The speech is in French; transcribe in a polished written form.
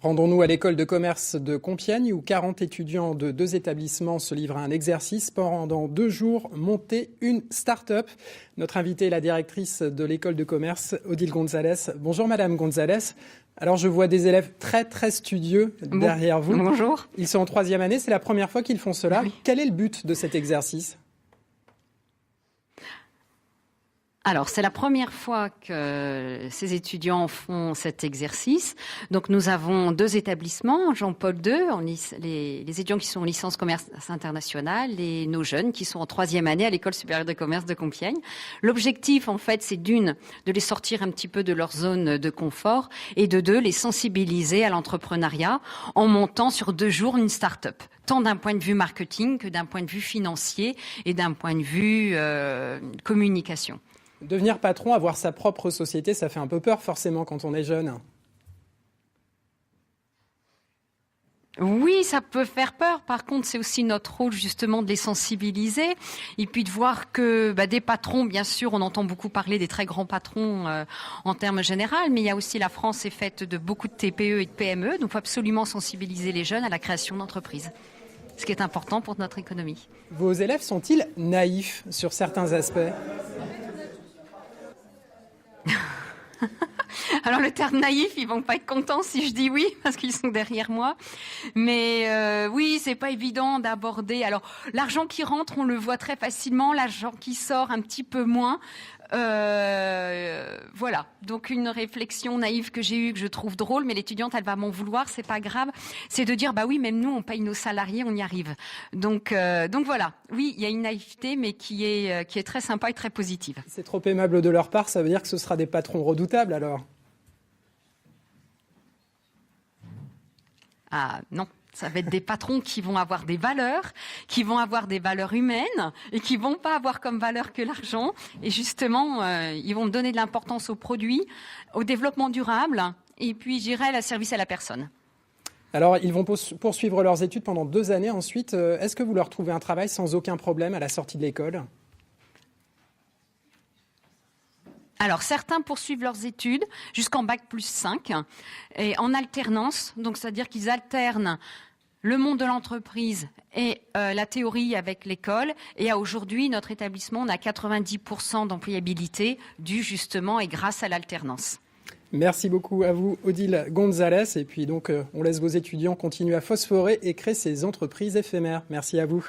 Rendons-nous à l'école de commerce de Compiègne où 40 étudiants de 2 établissements se livrent à un exercice pendant 2 jours, monter une start-up. Notre invitée est la directrice de l'école de commerce, Odile Gonzalez. Bonjour Madame Gonzalez. Alors je vois des élèves très studieux derrière vous. Bonjour. Ils sont en 3e année, c'est la première fois qu'ils font cela. Oui. Quel est le but de cet exercice ? Alors, c'est la première fois que ces étudiants font cet exercice. Donc, nous avons 2 établissements, Jean-Paul II, les étudiants qui sont en licence commerce international et nos jeunes qui sont en 3e année à l'École supérieure de commerce de Compiègne. L'objectif, en fait, c'est de les sortir un petit peu de leur zone de confort et de 2, les sensibiliser à l'entrepreneuriat en montant sur 2 jours une start-up, tant d'un point de vue marketing que d'un point de vue financier et d'un point de vue communication. Devenir patron, avoir sa propre société, ça fait un peu peur forcément quand on est jeune. Oui, ça peut faire peur. Par contre, c'est aussi notre rôle justement de les sensibiliser et puis de voir que des patrons, bien sûr, on entend beaucoup parler des très grands patrons en termes généraux, mais il y a aussi la France est faite de beaucoup de TPE et de PME, donc il faut absolument sensibiliser les jeunes à la création d'entreprises, ce qui est important pour notre économie. Vos élèves sont-ils naïfs sur certains aspects ? Alors le terme naïf, ils vont pas être contents si je dis oui parce qu'ils sont derrière moi. Mais oui, c'est pas évident d'aborder. Alors l'argent qui rentre, on le voit très facilement. L'argent qui sort, un petit peu moins. Voilà. Donc une réflexion naïve que j'ai eue, que je trouve drôle, mais l'étudiante, elle va m'en vouloir, c'est pas grave. C'est de dire, oui, même nous, on paye nos salariés, on y arrive. Donc voilà. Oui, il y a une naïveté, mais qui est très sympa et très positive. C'est trop aimable de leur part, ça veut dire que ce sera des patrons redoutables alors ? Ah non. Ça va être des patrons qui vont avoir des valeurs humaines et qui vont pas avoir comme valeur que l'argent. Et justement, ils vont donner de l'importance aux produits, au développement durable et puis, je dirais, le service à la personne. Alors, ils vont poursuivre leurs études pendant 2 années ensuite. Est-ce que vous leur trouvez un travail sans aucun problème à la sortie de l'école ? Alors, certains poursuivent leurs études jusqu'en Bac+5 et en alternance. Donc, c'est-à-dire qu'ils alternent le monde de l'entreprise et la théorie avec l'école. Et aujourd'hui, notre établissement, on a 90% d'employabilité dû justement et grâce à l'alternance. Merci beaucoup à vous, Odile Gonzalez. Et puis donc, on laisse vos étudiants continuer à phosphorer et créer ces entreprises éphémères. Merci à vous.